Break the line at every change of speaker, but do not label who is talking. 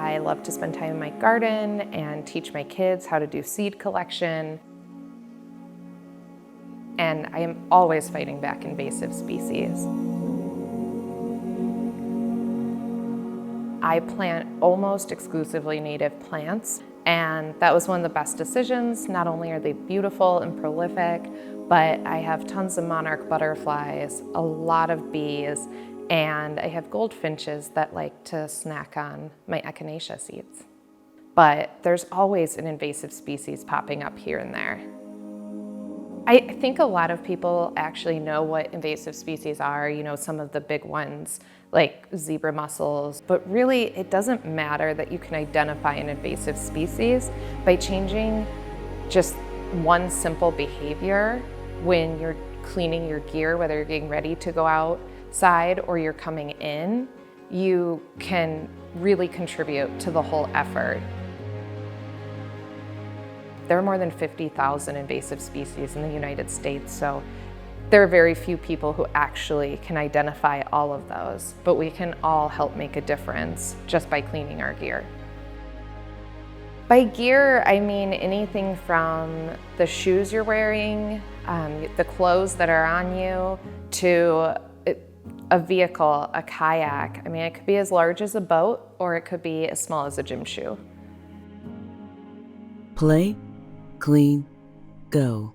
I love to spend time in my garden and teach my kids how to do seed collection. And I am always fighting back invasive species. I plant almost exclusively native plants, and that was one of the best decisions. Not only are they beautiful and prolific, but I have tons of monarch butterflies, a lot of bees, and I have goldfinches that like to snack on my echinacea seeds. But there's always an invasive species popping up here and there. I think a lot of people actually know what invasive species are, some of the big ones like zebra mussels, but really it doesn't matter that you can identify an invasive species by changing just one simple behavior when you're cleaning your gear, whether you're getting ready to go outside or you're coming in. You can really contribute to the whole effort. There are more than 50,000 invasive species in the United States, so there are very few people who actually can identify all of those, but we can all help make a difference just by cleaning our gear. By gear, I mean anything from the shoes you're wearing, the clothes that are on you, to a vehicle, a kayak. I mean, it could be as large as a boat, or it could be as small as a gym shoe.
Play, clean, go.